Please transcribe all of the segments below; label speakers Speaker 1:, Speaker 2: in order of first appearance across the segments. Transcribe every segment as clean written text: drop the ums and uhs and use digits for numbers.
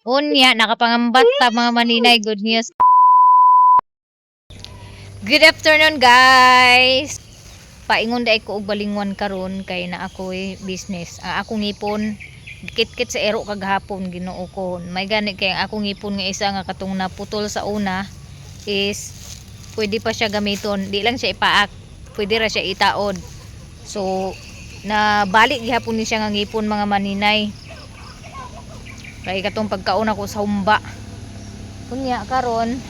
Speaker 1: Unya, nakapangambat ta mga maninay. Good news. Good afternoon, guys. Paingon day ko og balingwan karon kay na ako'y business. Ang akong ngipon kit-kit sa ero kagahapon Ginoo ko. May gani kay ang akong ngipon nga isa nga katong naputol sa una is pwede pa siya gamiton. Di lang siya ipaak. Pwede ra siya itaod. So nabalik gihapon ni siya nga ngipon mga maninay. Kay katong pagkauna ko sa humba. Kunya karon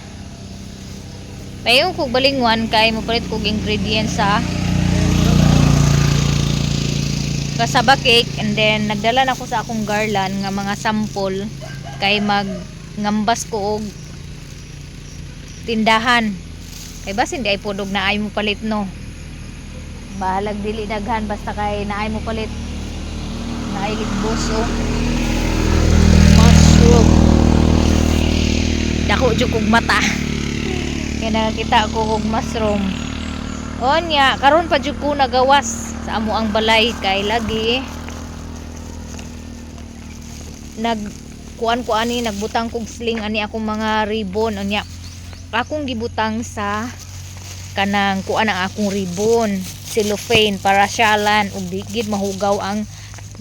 Speaker 1: payon kog balingwan kay mopalit kog ingredients sa cassava cake, and then nagdala na ko sa akong garland nga mga sample kay ngambas ko og tindahan. Kay basin di ay pudog na ay mo palit no. Bahalag dili daghan basta kay naay mo palit. Naay ligbos o mushroom. Dako jud kog mata. Kaya nakakita ko og mushroom. Onya, karon pa jud ko nagawas sa amo ang balay kay lagi nagkuan ko ani nagbutang kog sling ani akong mga ribbon. Onya, akong gibutang sa kanang kuan ang akong ribbon, cellophane para syalan ug digid mahugaw ang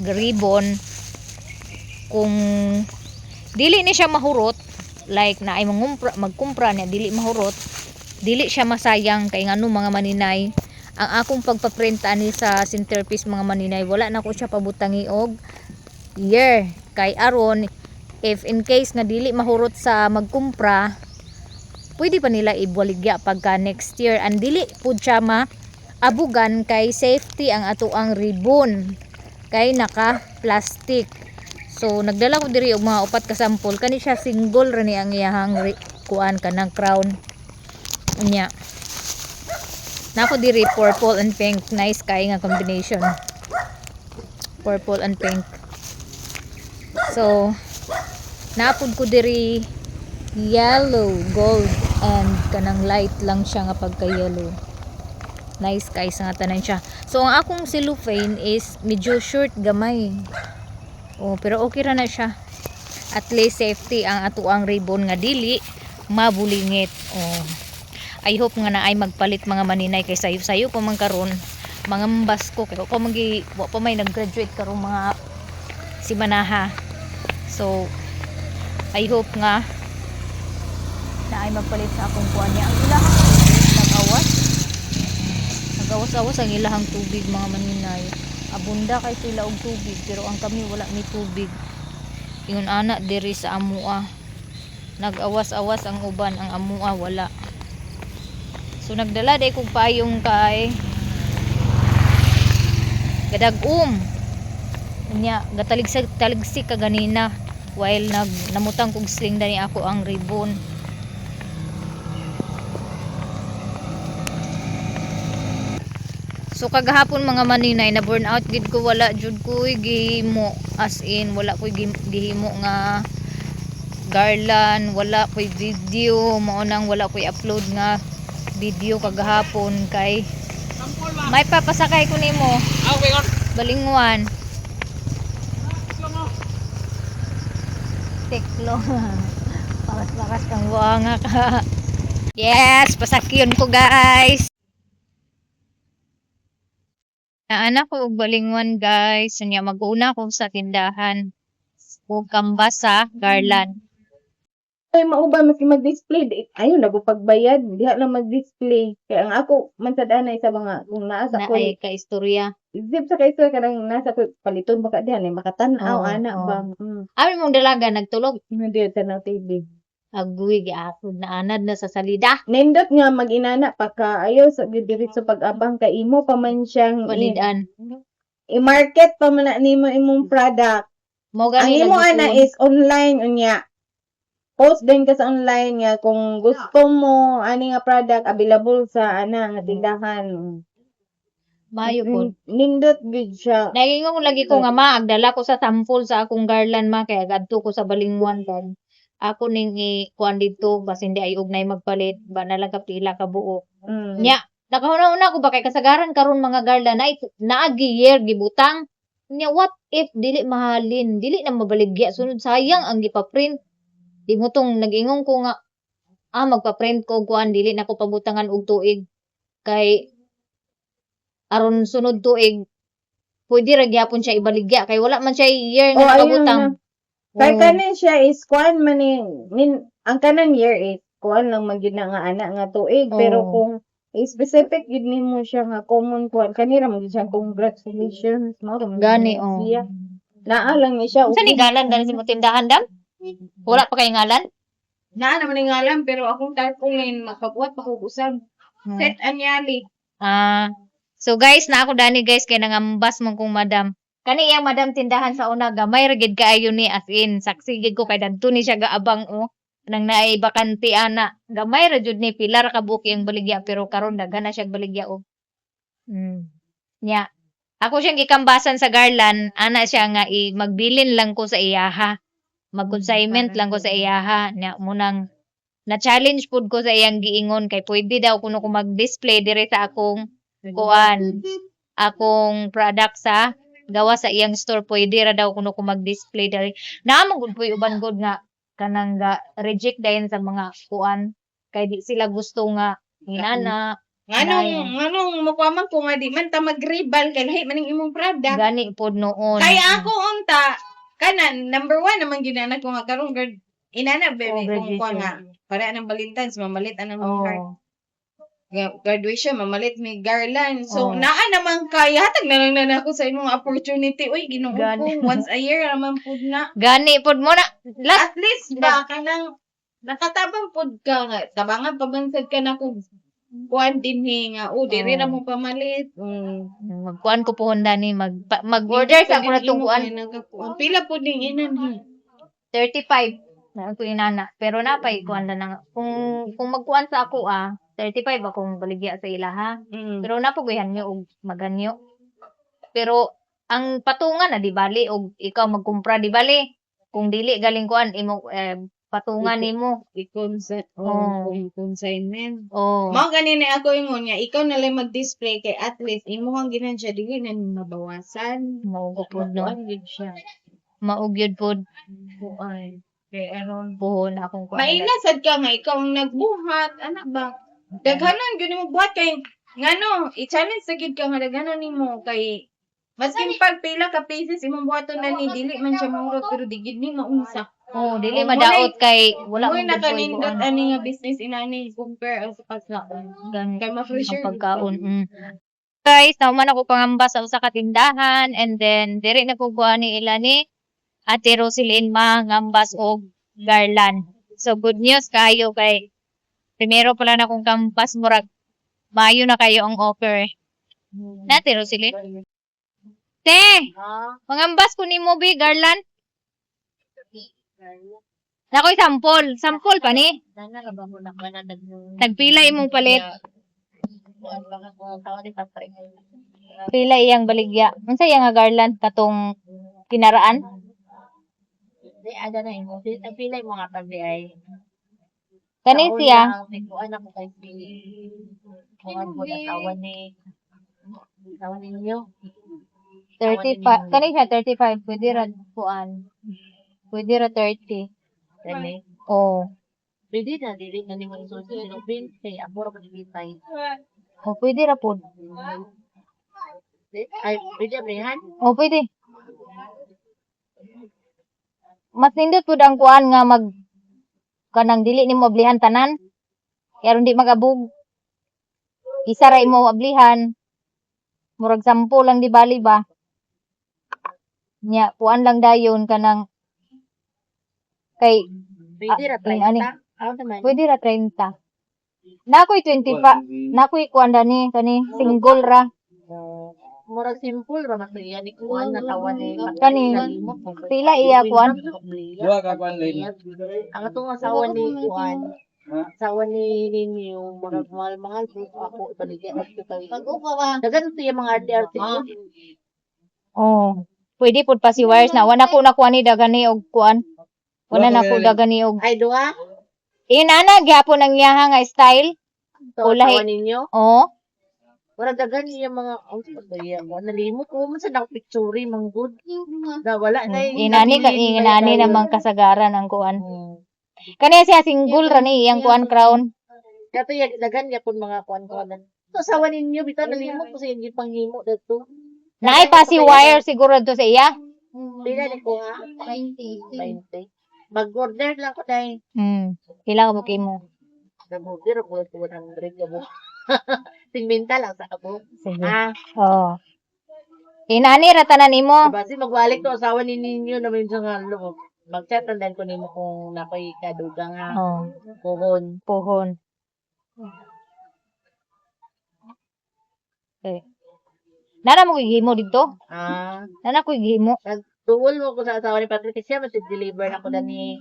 Speaker 1: ribbon. Kung dili ni siya mahurot, like na ay magkumpra niya dili mahurot, dili siya masayang kay ngano mga maninay. Ang akong pagpaprint ani sa centerpiece mga maninay, wala na ko siya pabutangi og year kay aron if in case nga dili mahurot sa magkumpra, pwede pa nila ibuligya pagka next year. And dili pud siya maabugan kay safety ang ato ang ribbon kay naka plastic. So nagdala ko diri og mga upat ka sample kani siya single ra ni ang iyahang kuan kanang crown. Unya nako diri purple and pink, nice kay nga combination, purple and pink. So napud ko diri yellow, gold, and kanang light lang siya nga pagka yellow. Nice kay sa nga tanan siya. So ang akong cellophane is medyo short gamay. Oh, pero okay ra na siya. At least safety ang ato ang ribbon nga dili mabulingit. Oh. I hope nga na ay magpalit mga maninay kay sayo pa man karon mga mbasko kay wa pa may nag-graduate karon mga simanaha. So I hope nga na ay magpalit sa akong kuan niya. Ang ilahang nagawas ang ilahang tubig mga maninay. Abunda kay sila og tubig pero ang kami wala may tubig. Ingon ana diri sa amua nagawas-awas ang uban, ang amua wala. So nagdala day kog payong kay gadagum. Nya gataligsik ka ganina while namutang kog sling dani ako ang ribbon. So kagahapon mga maninay na burn out gid ko, wala jud ko gihimo, as in wala ko gihimo nga garland, wala ko video, mao nang wala ko i-upload nga video kagahapon kay may papasakay ko nimo balingwan teklo pakas kang buanga ka. Yes, pasakyon ko guys. Naanak ko og balingwan guys. Nya mag-una ko sa tindahan og kambas sa garland.
Speaker 2: Ay mauban maski mag-display ayun na pagbayad diha lang mag-display kay ang ako man sad anay sa mga kung naa sa
Speaker 1: Na
Speaker 2: ko
Speaker 1: ay ka istorya.
Speaker 2: zip sa kay kanang nasa ko paliton baka diha ay makatan-aw
Speaker 1: Oo,
Speaker 2: ana
Speaker 1: oo.
Speaker 2: bang
Speaker 1: Ami mong dalaga nagtulog.
Speaker 2: hindi tanaw TV
Speaker 1: Agoy giapod na anad na sa salida.
Speaker 2: nindot nga mag-inana pagka ayaw sa diri sa pag-abang kay imo pa man siyang
Speaker 1: Panidan.
Speaker 2: i-market pa man na nimo imong product.
Speaker 1: Mo
Speaker 2: Ang
Speaker 1: gani
Speaker 2: imo ana
Speaker 1: nagtulog.
Speaker 2: is online unya. Post din ka sa online nga kung gusto mo ani nga product available sa ana nga tindahan.
Speaker 1: Mayo po.
Speaker 2: Nindot gid siya.
Speaker 1: Nagingon lagi ko nga ma, agdala ko sa sample sa akong garland ma kay agadto ko sa balingwan kan. Ako ning kuan dito bas hindi ay ugnay magpalit ba na lang kapila ka buok.
Speaker 2: Mm.
Speaker 1: Nya, nakahuna-una ko ba kay kasagaran karon mga garland na naagi year gibutang. Nya what if dili mahalin, dili na mabaligya sunod sayang ang gipa-print. Di mo tong nag-ingon ko nga magpa-print ko og kuan dili na ko pabutangan og tuig kay aron sunod tuig pwede ra gyapon siya ibaligya kay wala man siya year
Speaker 2: Oh,
Speaker 1: nga
Speaker 2: ayun
Speaker 1: nakabutang.
Speaker 2: na. Kay
Speaker 1: Oo.
Speaker 2: kanin siya is kuan man ni ang kanan year is kuan lang man gyud na nga ana nga tuig pero
Speaker 1: Oo.
Speaker 2: kung specific gyud nimo siya nga common kuan kanira man gyud siya congratulations mo
Speaker 1: Gani oh.
Speaker 2: siya. Naa lang ni siya
Speaker 1: Unsa ni ngalan gani mo tindahan dam? Wala pa kay ngalan?
Speaker 2: naa naman ang ngalan pero akong tarpaulin makabuhat pa kog usab. Set anyali.
Speaker 1: So guys, na ako dani guys kay nangambas man kong madam. Kani iyang madam tindahan sa una gamay ra gid kaayo ni as in saksi gid ko kay dadto ni siya gaabang nang naay bakante ana. Gamay ra jud ni pila ra ka buok iyang baligya pero karon daghan na siya baligya Nya. Ako siyang gikambasan sa Garland, ana siya nga magbilin lang ko sa iyaha. Mag-consignment lang ko sa iyaha. Nya munang na-challenge pud ko sa iyang giingon kay pwede daw kuno ko mag-display dire sa akong akong product sa gawa sa iyang store pwede ra daw kuno ko mag-display diri. Naamong gud puy uban gud nga kanang reject dayon sa mga kuan kay di sila gusto nga inana
Speaker 2: Nganong makuaman ko nga di man ta mag-rival kay lahi man ang imong product.
Speaker 1: gani pod noon.
Speaker 2: Kaya ako unta kanan number 1 naman ginana ko nga karon inana baby kung kuan nga para nang Valentine's mamalit anang heart. Graduation mamalit mi garland. So naa naman kay hatag na lang na ako sa imong opportunity. Uy, Ginoo ko once a year naman pud na.
Speaker 1: Gani pod mo na
Speaker 2: At least ba kanang nakatabang pud ka nga tabangan pabansad ka na kung kuan dinhi nga diri ra mo pamalit.
Speaker 1: Magkuan ko pohon dani mag-order sa ako na tong kuan.
Speaker 2: Pila pud ning inan
Speaker 1: 35 na ako inana pero napay kuan na kung magkuan sa ako 35 akong baligya sa ila ha. Pero napuguyan nyo og maganyo. Pero ang patungan na di bali og ikaw magkumpra di bali. Kung dili galing kuan imo patungan nimo
Speaker 2: consignment. Mao ganina ako ingon nga ikaw na lang mag-display kay at least imuhang ginan siya dili na mabawasan.
Speaker 1: Mao gud no.
Speaker 2: Siya.
Speaker 1: Maugyod pod.
Speaker 2: Ay. Kay aron
Speaker 1: Buhon akong kuan.
Speaker 2: mainasad ka nga ikaw ang nagbuhat, ana ba? Daghanan gyud mo buhat kay ngano, i-challenge sa gid ka nga daghanan nimo kay maskin pagpila ka pieces imong buhaton na ni dili man siya maurot pero di gid ni maunsa.
Speaker 1: Dili madaot kay wala
Speaker 2: Mo
Speaker 1: man
Speaker 2: na kanindot ani nga business inani compare sa paslaon. Kay ma-pressure
Speaker 1: ang pagkaon. Guys, nauman ako pangamba sa usa ka tindahan and then diri na ko kuan ni ila ni Ate Roselyn mangambas og garland. So good news kayo kay primero pala na kong kampas murag mayo na kayo ang offer. Ate Roselyn. Te, mangambas ko ni mo bi garland. Nakoy sampol. Sampol pa ni. Nagpila imong palit. Pila iyang baligya. Unsa iyang nga garland katong kinaraan?
Speaker 3: Di ada na imo. Pila mo nga tabi ay.
Speaker 1: Kani siya.
Speaker 3: Kuan ako kay kuan mo asawa ni ninyo.
Speaker 1: 35. Kani siya 35. Pwede ra kuan. Pwede ra 30.
Speaker 3: Kani.
Speaker 1: Pwede
Speaker 3: na dili na nimo isusi ng bin kay ako ra pagibitay.
Speaker 1: Pwede ra pod.
Speaker 3: Ay, pwede abrihan?
Speaker 1: Pwede. Mas nindot pud ang kuan nga kanang dili nimo ablihan tanan. Kaya ron di magabog. Isa ra imo ablihan. Murag 10 lang di bali ba? Nya kuan lang dayon kanang kay
Speaker 3: Pwede ra
Speaker 1: ani.
Speaker 3: 30. Ano naman?
Speaker 1: Pwede ra 30. Nakoy 25. Nakoy kuan dani kani single ra.
Speaker 3: Murag simple ra man siya ni kuan na tawa ni
Speaker 1: Kani pila iya kuan?
Speaker 4: Dua ka kuan lady.
Speaker 3: Ang atong asawa ni kuan. Asawa ni ninyo murag mahal-mahal ako baligya ako kay. Dagan siya mga arte-arte.
Speaker 1: Pwede pud pa si wires na wala ko nakuha ni dagani og kuan. Wala na ko dagani og
Speaker 3: Ay duha.
Speaker 1: inana gyapon ang iyaha nga style.
Speaker 3: Asawa ninyo. Wala dagan niya mga nalimot ko man sa picture man good. Da wala na
Speaker 1: inani namang kasagaran ang kuan. Kaniya siya single ra ni iyang kuan crown.
Speaker 3: Kato yung dagan niya pun mga kuan-kuanan. So, asawa ninyo, bitaw, nalimot ko sa inyo panghimo dito.
Speaker 1: Naay pa si wire siguro to sa iya.
Speaker 3: Pila ni ko ha? 20. Mag-order lang ko dahil.
Speaker 1: Pila ka buki mo?
Speaker 3: Nag-order ako ito 100 ka mo. Tingminta lang sa ako.
Speaker 1: Sige.
Speaker 3: Ah,
Speaker 1: Oo. Inani ra tanan nimo.
Speaker 3: basi magbalik to asawa ni ninyo na minsan nga lo. Mag-chat lang din ko nimo kung nakoy kadugang ha.
Speaker 1: Oh,
Speaker 3: Puhon.
Speaker 1: pohon. Okay. Nana mo gihimo dito?
Speaker 3: Ah,
Speaker 1: Nana ko gihimo.
Speaker 3: nagtuol mo ko sa asawa ni Patricia, mas-deliver na ko na ni.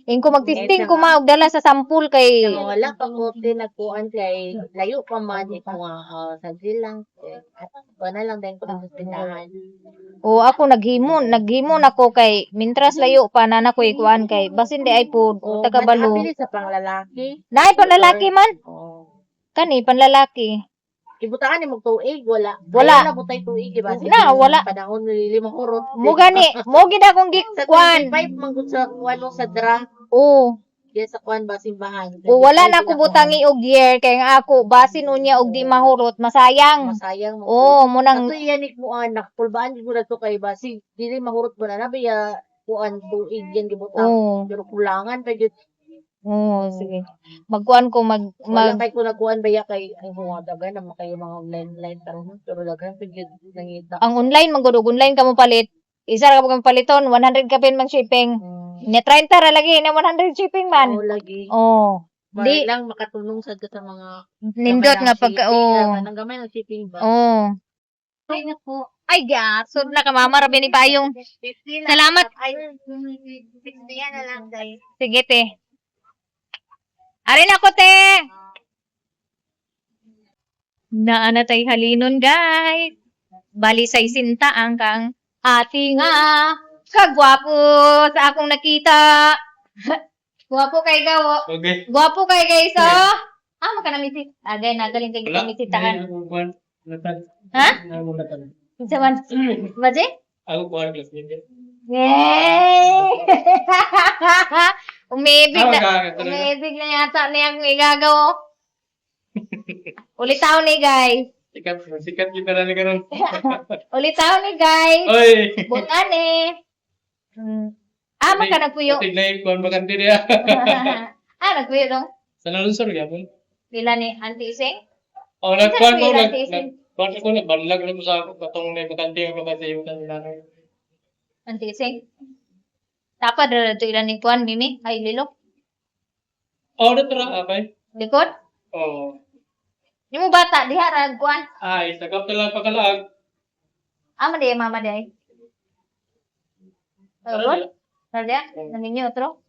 Speaker 1: Ingko magtesting ko maog dala sa sample kay
Speaker 3: Wala pa ko tinagpuan kay layo pa man ito nga sa silang. At na lang din ko sa tindahan.
Speaker 1: o ako naghimo nako kay mintras layo pa nana ko ikuan kay basin di ay pud
Speaker 3: O,
Speaker 1: taga balo.
Speaker 3: nag-abili sa panglalaki.
Speaker 1: Naay panlalaki man.
Speaker 3: Oh.
Speaker 1: Kani panlalaki.
Speaker 3: Ibutaan ni magtuig, wala.
Speaker 1: Wala.
Speaker 3: Ayaw na butay tuig, diba?
Speaker 1: Na, wala.
Speaker 3: Panahon ni limang urot.
Speaker 1: Mo gani, mo gid akong
Speaker 3: Sa
Speaker 1: gikuan.
Speaker 3: 25, manggod sa kuwan sa dra.
Speaker 1: Oo.
Speaker 3: Kaya sa kuwan ba simbahan.
Speaker 1: O wala na ko butangi og year kay nga ako basin unya og di mahurot masayang.
Speaker 3: Masayang mo.
Speaker 1: Oo, mo nang
Speaker 3: Ato iyanik mo anak, pulbaan ko na to kay basi. Dili mahurot mo na nabiya kuan tuig yan gibutang.
Speaker 1: Oo.
Speaker 3: Pero kulangan pa jud.
Speaker 1: Oo, sige. Magkuan ko mag
Speaker 3: Wala kay ko nagkuan baya kay ang mga dagan na kayo mga online karon pero dagan pa jud nangita.
Speaker 1: ang online magudog online ka mo palit. Isa ra ka mo paliton 100 ka pin man shipping. Nya 30 ra lagi na 100 shipping man.
Speaker 3: Oo lagi.
Speaker 1: Oo.
Speaker 3: Di
Speaker 1: Di
Speaker 3: lang makatulong sa mga
Speaker 1: nindot nga pagka oo.
Speaker 3: Nang gamay ng shipping ba?
Speaker 1: Oo.
Speaker 3: Ay nako.
Speaker 1: Ay gasod na ka mama ra ni payong.
Speaker 3: 50
Speaker 1: Salamat.
Speaker 3: Ay 60 na lang guys.
Speaker 1: Sige te. Arin ako te. Naana tay halinon guys. Bali say sinta ang kang ati nga kagwapo sa akong nakita. Gwapo kay gawo.
Speaker 4: Okay.
Speaker 1: Gwapo kay guys oh. Ah makanamisit. Agay nagaling kay
Speaker 4: Wala.
Speaker 1: misitahan.
Speaker 4: Ako kuhan. Natag.
Speaker 1: Ha?
Speaker 4: Ako natag.
Speaker 1: Kinsa man? Baje?
Speaker 4: Ako kuhan class ninyo.
Speaker 1: Yay! Umibig
Speaker 4: Tama
Speaker 1: na.
Speaker 4: ka.
Speaker 1: Umibig na yata niya ang igagaw. Ulitaw ni guys.
Speaker 4: Sikat kita na ni karon.
Speaker 1: Ulitaw ni guys.
Speaker 4: Oy.
Speaker 1: Butan eh. Ah, magkanagpuyo.
Speaker 4: Tignay kuhan bakanti dia.
Speaker 1: Ah, nagpuyo dong.
Speaker 4: Sa nalunsor gyapon.
Speaker 1: Pila ni Auntie Ising?
Speaker 4: Oh, nagkuhan ko
Speaker 1: Sa Tising.
Speaker 4: Kuhan ko na balag lang mo sa ako katong may bakanti ang bakanti yung kanila.
Speaker 1: Auntie Ising? Tapa dala to ilan ni Kuan, Mimi? Ay, Lilo?
Speaker 4: Oh, natara abay.
Speaker 1: Likod?
Speaker 4: Oh.
Speaker 1: Di mo bata, diha rag Kuan.
Speaker 4: Ay, sagap talang pagkalaag.
Speaker 1: Ama di, mama di. Lord? Radya? Naninyo, otro?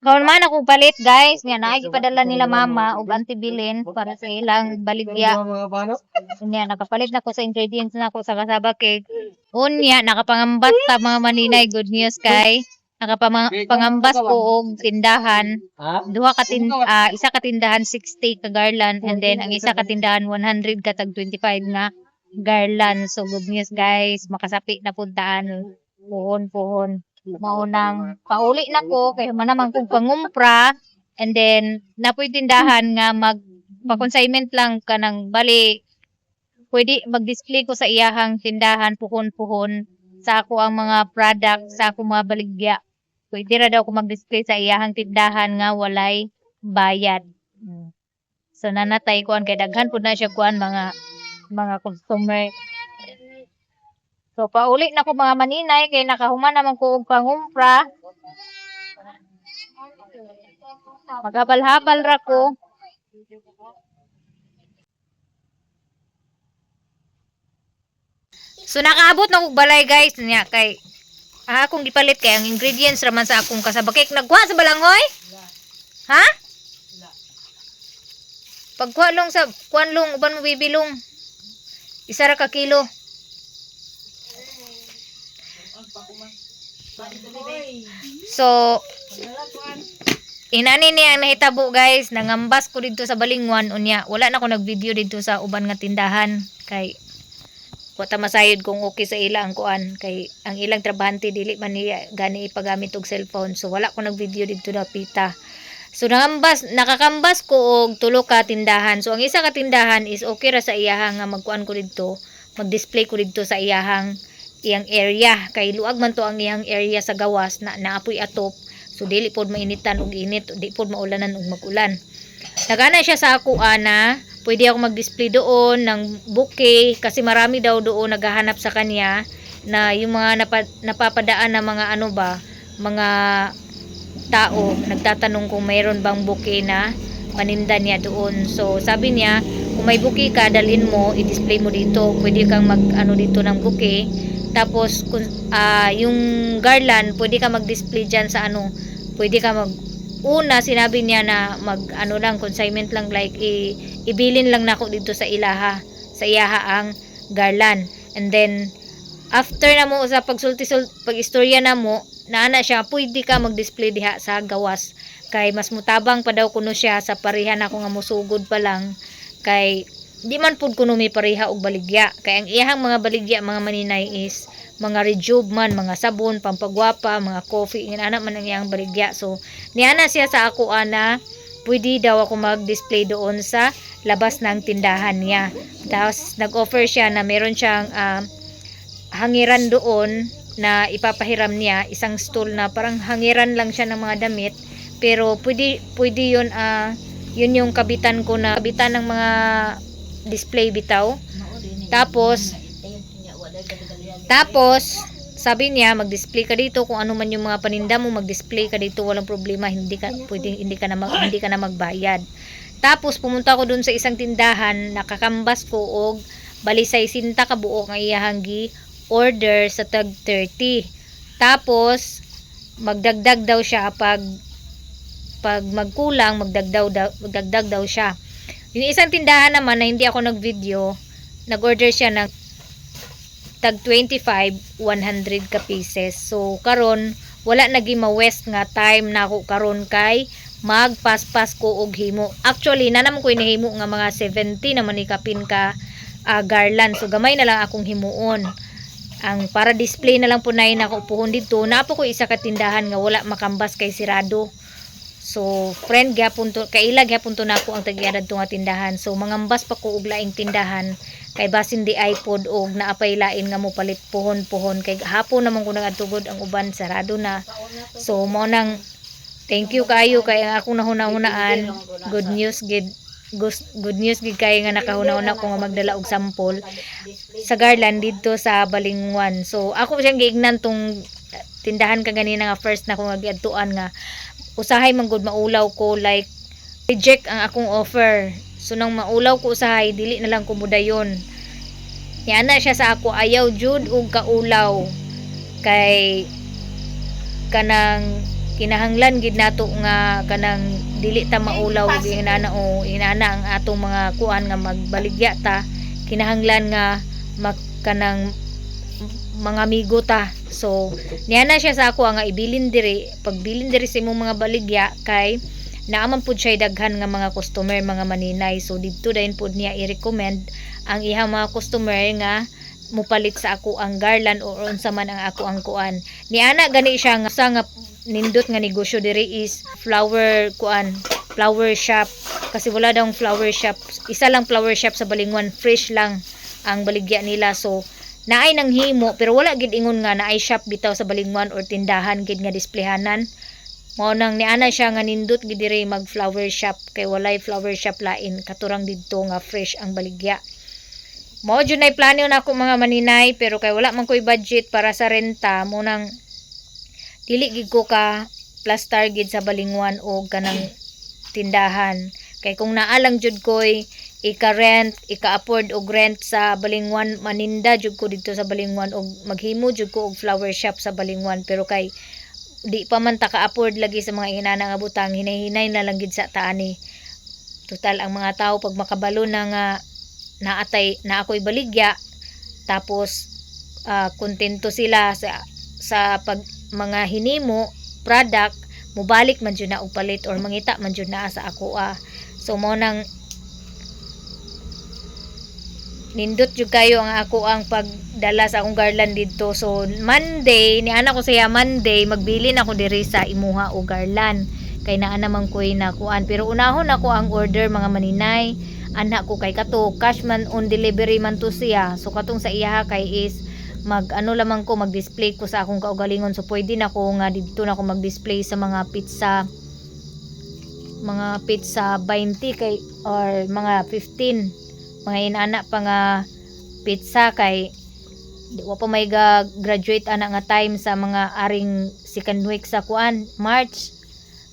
Speaker 1: Kaon man akong palit, guys. Nga, naipadala nila mama o Auntie Bilin para sa ilang baligya. Unya, nakapalit na ko sa ingredients na ko sa kasaba cake. Unya, nakapangambas ta mga maninay. Good news, kay. Nakapangambas ko og tindahan. Isa ka tindahan 60 ka garland and then ang isa ka tindahan 100 ka tag 25 nga garland. So good news guys, makasapi na puntaan. Puhon. Maunang pauli na ko kay manamang kong pangumpra and then napoy tindahan nga magpa-consignment lang kanang bali pwede mag-display ko sa iyahang tindahan puhon sa ako ang mga product sa ako mga baligya. Pwede ra daw ko mag-display sa iyahang tindahan nga walay bayad. So nanatay kuan kay daghan pud na siya kuan mga customer. So pauli na ko mga maninay kay nakahuman naman ko og pangumpra. Maghabal-habal ra ko. So nakaabot na kog balay guys niya kay akong gipalit kay ang ingredients raman sa akong kasabakik nagkuha sa balangoy? Ha? Pagkuha long sa kuan long uban mo bibilong. Isa ra ka kilo. So inani niya ang nahitabo guys, nangambas ko dito sa balingwan unya. Wala na ko nag-video dito sa uban nga tindahan kay wata masayod kung okay sa ila ang kuan kay ang ilang trabahante dili man niya gani ipagamit og cellphone, so wala ko nag video dito na pita. So nakakambas ko og tulo ka tindahan. So ang isa ka tindahan is okay ra sa iyahang nga magkuan ko didto, mag-display ko didto sa iyang area kay luag man to ang iyang area sa gawas na naapoy atop. So dili pod mainitan og init, di pod maulanan og magulan. Nagana siya sa ako ana, pwede ako mag-display doon ng bouquet kasi marami daw doon naghahanap sa kanya na yung mga napapadaan na mga ano ba, mga tao nagtatanong kung mayroon bang bouquet na paninda niya doon. So sabi niya, kung may bouquet ka, dalhin mo, i-display mo dito. Pwede kang mag ano dito ng bouquet. Tapos kung yung garland, pwede ka mag-display diyan sa ano. Pwede ka una sinabi niya na mag ano lang, consignment lang, like ibilin lang nako dito sa sa iyaha ang garland. And then after na mo sa pag-istorya na mo, naana siya, pwede ka mag-display diha sa gawas. Kay mas mutabang pa daw kuno siya sa parihan ako nga musugod pa lang. Kay di man pud kuno may pariha og baligya. Kay ang iyahang mga baligya mga maninay is mga rejuve man, mga sabon, pampagwapa, mga coffee, inana man ang iyang baligya. So niana siya sa ako ana, pwede daw ako mag-display doon sa labas ng tindahan niya. Tapos nag-offer siya na meron siyang hangiran doon na ipapahiram niya, isang stool na parang hangiran lang siya ng mga damit, pero pwede yun, yun yung kabitan ko na kabitan ng mga display bitaw. Tapos sabi niya, mag-display ka dito kung ano man yung mga paninda mo, mag-display ka dito, walang problema, hindi ka na magbayad. Tapos pumunta ko dun sa isang tindahan, nakakambas ko og balisay sinta ka buok ang iyahang order sa tag 30. Tapos magdagdag daw siya pag magkulang, magdagdag daw siya. Yung isang tindahan naman na hindi ako nag-video, nag-order siya ng tag 25, 100 ka pieces. So karon wala naging ma-waste nga time na ako karon kay magpaspas ko og himo. Actually nanam ko inihimo nga mga 70 naman ikapin ka garland. So gamay na lang akong himuon. Ang para display na lang po na ako upuhon dito. Napo ko isa ka tindahan nga wala makambas kay sirado. So friend gyapon to, kailag gyapon to nako ang tagyanan to nga tindahan. So mangambas pa ko og laing tindahan kay basin di iPod og naapay lain nga mo palit puhon kay hapon naman ko nagadtugod ang uban sarado na. So mao nang thank you kayo kay ang akong nahuna-hunaan. Good news gid kay nga nakahuna-huna ko nga magdala og sample sa garland dito sa Balingwan. So ako siyang giignan tong tindahan ka ganina nga first na ko nga giadtuan nga usahay man gud maulaw ko, like reject ang akong offer. So nang maulaw ko usahay, dili na lang ko mudayon. Yana siya sa ako, ayaw jud og kaulaw. Kay kanang kinahanglan gid nato nga kanang dili ta maulaw og inana ang atong mga kuan nga magbaligya ta. Kinahanglan nga kanang mga amigo ta. So niya na siya sa ako nga ibilin diri, pagbilin diri sa imong mga baligya kay naaman pud siya daghan nga mga customer, mga maninay. So didto dayon pud niya i-recommend ang ihang mga customer nga mupalit sa ako ang garland o unsa man ang ako ang kuan. Niana gani siya nga sa nga nindot nga negosyo diri is flower shop, kasi wala daw flower shop, isa lang flower shop sa Balingwan, fresh lang ang baligya nila. So naay nang himo pero wala gid ingon nga naay shop bitaw sa Balingwan or tindahan gid nga displayhanan. Mao nang niana siya nga nindot gid diri mag flower shop kay walay flower shop lain katurang didto nga fresh ang baligya. Mao jud nay plano nako mga maninay, pero kay wala man koy budget para sa renta, mo nang dili gid ko ka plus target sa Balingwan o kanang tindahan. Kay kung naalang jud koy ika-rent, ika-afford og rent sa Balingwan, maninda jud ko dito sa Balingwan og maghimo jud ko og flower shop sa Balingwan, pero kay di pa man ta ka-afford lagi sa mga inana nga butang, hinay-hinay na lang gid sa taani. Total ang mga tao pag makabalo na nga na ako'y baligya, tapos kontento sila sa pag mga hinimo product, mubalik man jud na og palit or mangita man jud na sa ako. So mo nang nindot jud kayo ang ako ang pagdala sa akong garland dito. So Monday ni ana ko saya Monday magbili na ako diri sa imuha og garland kay naa naman ko na kuan, pero unahon ako ang order mga maninay. Anak ko kay kato cash man on delivery man to siya, so katong sa iya kay is mag ano lamang ko mag-display ko sa akong kaugalingon, so pwede na ko nga dito na ako mag-display sa mga pizza 20 kay or mga 15 mga inana pa nga pizza kay di wa pa may graduate ana nga time sa mga aring second week sa kuan March.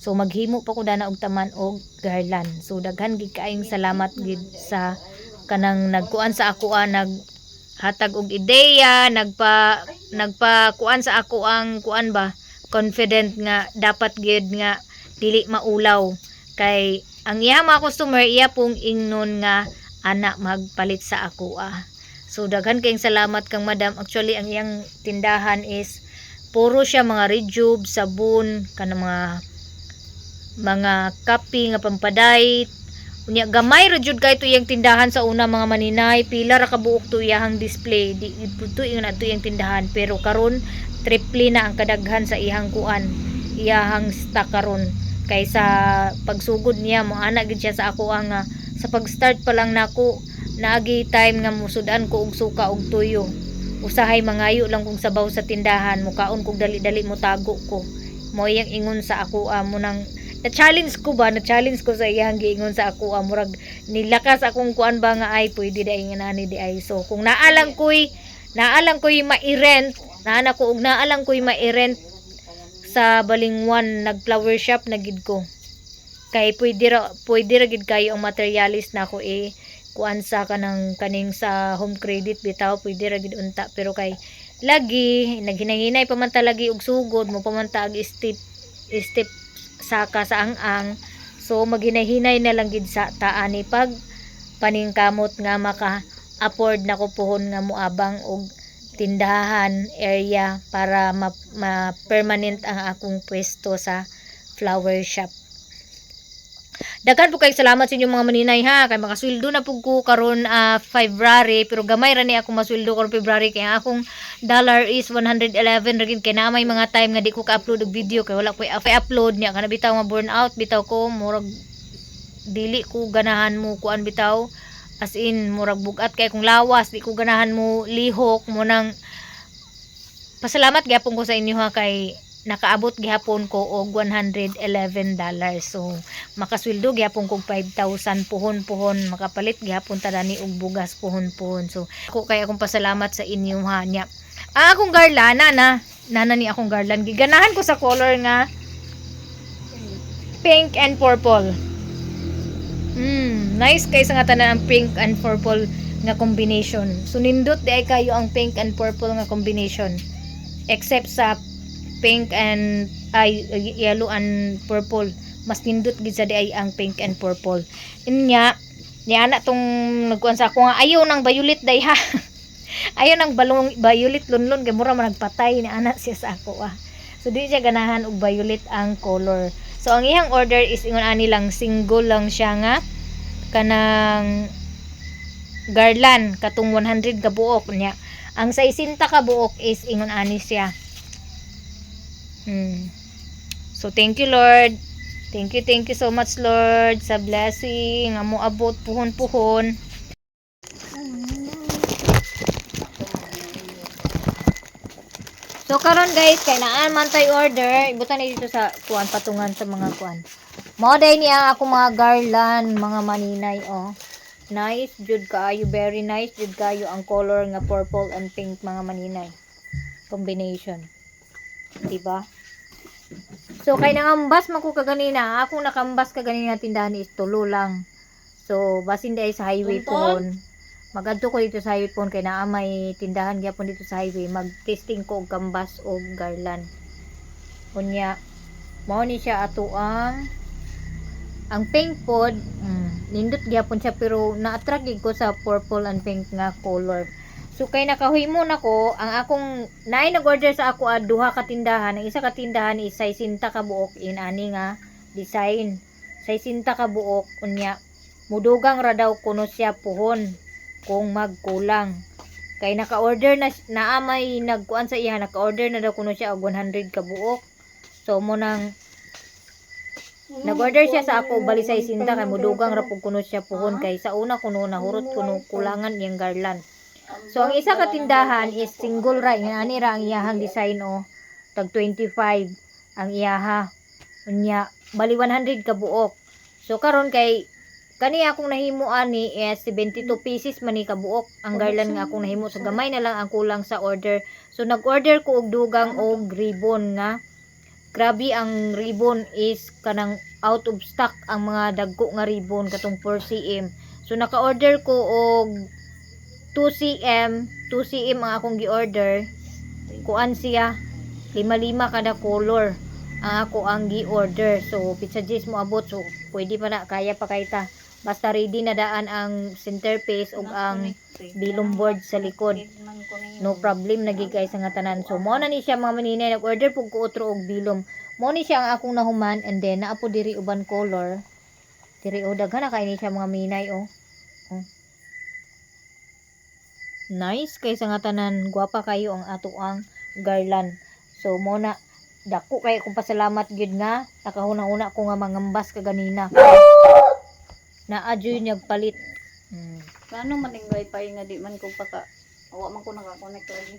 Speaker 1: So maghimo pa ko dana og taman og garland. So daghan gid kaayong salamat gid sa kanang nagkuan sa ako naghatag og ideya, nagpa kuan sa ako ang kuan ba confident nga dapat gid nga dili maulaw kay ang iya mga customer iya pong ingnon nga ana magpalit sa ako So daghan kayong salamat kang madam. Actually ang iyang tindahan is puro siya mga rejuve, sabon, kanang mga kape nga pampadayt. Unya gamay ra jud kay to iyang tindahan sa una mga maninay, pila ra ka buok to iyang display. Di to iyang ato iyang tindahan, pero karon triple na ang kadaghan sa iyang kuan, iyang stock karon. Kaysa pagsugod niya mo ana gid siya sa ako nga sa pag-start pa lang nako naagi time nga musudan ko og suka og tuyo. Usahay mangayo lang kong sabaw sa tindahan, mukaon kog dali-dali mo tago ko. Mo iyang ingon sa ako mo nang na-challenge ko sa iyang giingon sa ako murag nilakas akong kuan ba nga ay pwede dai nga nani di ay. So kung naalang ko'y ma-rent, naalang ko'y ma-rent sa Balingwan nag-flower shop na gid ko. Kay pwede ra gid kayo ang materialist na ako kuan sa kaning sa home credit bitaw pwede ra gid unta, pero kay lagi naghinay-hinay pa man ta lagi og sugod mo pa man ta step saka sa ang so maghinay-hinay na lang gid sa taani pag paningkamot nga maka afford na ko pohon nga moabang og tindahan area para ma-permanent ang akong pwesto sa flower shop. Daghan po kay salamat sa inyo mga maninay ha, kay makasweldo na pug ko karon February, pero gamay ra ni ako masweldo karon February kay akong dollar is 111 ra gid. Kay na may mga time nga di ko ka-upload og video kay wala ko i-upload niya kana bitaw nga burn out bitaw ko, murag dili ko ganahan mo kuan bitaw, as in murag bugat kay kung lawas di ko ganahan mo lihok mo nang. Pasalamat gyapon ko sa inyo ha, kay nakaabot gihapon ko og $111. So makasweldo gihapon kog 5,000 puhon-puhon, makapalit gihapon ta dani og bugas puhon-puhon. So ako kay akong pasalamat sa inyo ha nya. Akong garland nana ni akong garland giganahan ko sa color nga pink and purple. Nice kay sa nga tanan ang pink and purple nga combination. So nindot di ay kayo ang pink and purple nga combination. Except sa pink and yellow and purple, mas nindot gid sa di ay ang pink and purple. Inya ni ana tong nagkuan sa ako nga ayaw nang violet day ha. Ayaw nang balong violet lunlon kay mura man nagpatay ni ana siya sa ako So di siya ganahan og violet ang color. So ang iyang order is ingon ani lang single lang siya nga kanang garland katong 100 ka buok niya. Ang 60 ka buok is ingon ani siya. So thank you Lord. Thank you so much Lord sa blessing amo abot puhon-puhon. So karon guys kay naan man tay order, ibutan ni dito sa kuan patungan sa mga kuan. Mao day niya ako mga garland mga maninay Nice jud kaayo, very nice jud kayo ang color nga purple and pink mga maninay. Combination. Diba? So kay nangambas man ko kaganina, akong nakambas kaganina tindahan is tulo lang. So basin day sa highway pohon. Magadto ko dito sa highway pohon kay naa may tindahan gyapon dito sa highway. Mag-testing ko og kambas og garland. Unya mao ni siya ato ang pink pod, nindot gyapon siya pero na-attract ko sa purple and pink nga color. So kay nakahimo na ko, ang akong naay nag-order sa ako duha ka tindahan. Ang isa ka tindahan is 60 ka buok ani nga design. 60 ka buok unya mudugang ra daw kuno siya puhon. kung magkulang. Kay naka-order na may nagkuan sa iya, naka-order na daw kuno siya og 100 ka buok. So mo nang nag-order siya sa ako bali sa isinta kay mudugang ra pug kuno siya puhon kay sa una kuno nahurot kuno kulangan iyang garland. So ang isa ka tindahan is single ra ani ra ang iyahang design tag 25 ang iyaha. Unya bali 100 ka buok. So karon kay kani akong nahimo ani is 72 pieces man ni kabuok ang garland nga akong nahimo, so gamay na lang ang kulang sa order. So nag-order ko og dugang og ribbon nga grabe ang ribbon is kanang out of stock ang mga dagko nga ribbon katong 4 cm. So naka-order ko og 2 cm ang akong gi-order. Kuan siya 5 kada color ang ako ang gi-order. So pizza G's mo abot, so pwede pa na, kaya pa kayta. Basta ready na daan ang centerpiece ug ang bilong board sa likod. No problem lagi guys sa nga tanan. So mo na ni siya mga maninay, nag-order pug ko otro og bilom. Mo ni siya ang akong nahuman, and then naa po diri uban color. Diri daghan na kay ni siya mga minay Nice kay sa nga tanan, gwapa kayo ang ato ang garland. So mo na dako kay kung pasalamat gyud nga nakahuna-una ko nga mangambas kaganina. Naadyoy nagpalit.
Speaker 3: Paano man yung wifi nga di man ko paka awa man ko naka-connect lagi.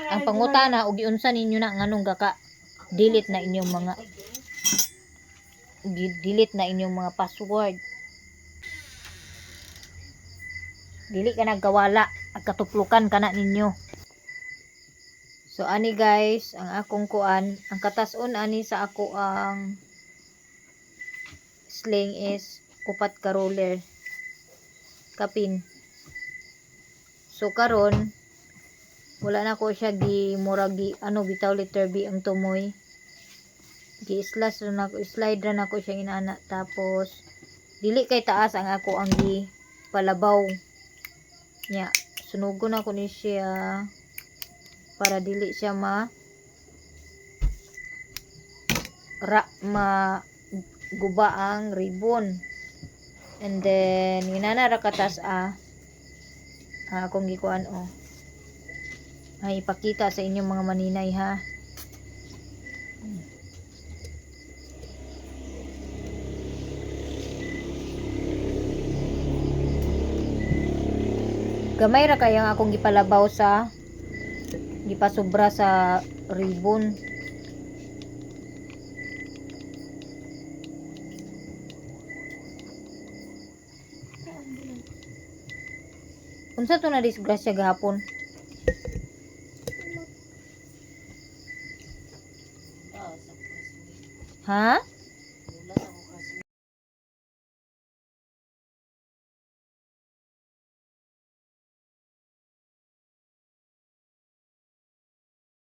Speaker 1: Ang pangutana og giunsa ninyo na nganong gaka delete na inyong mga password. Dili ka nagkawala at katuplukan kana ninyo. So ani guys, ang akong kuan, ang katas-on ani sa ako ang sling is upat ka roller kapin. So karon wala na ko siya murag bitaw letter B ang tumoy. Gi-slash na ko, slide na ko siya inana, tapos dili kay taas ang ako ang palabaw nya. Sunugon ako ni siya para dili siya guba ang ribbon. And then inanara katas akong gikuan ay ipakita sa inyong mga maninay ha. Gamay ra kaya akong gipalabaw sa gipasubra sa ribbon. Unsa to na disgrasya gahapon? Ha?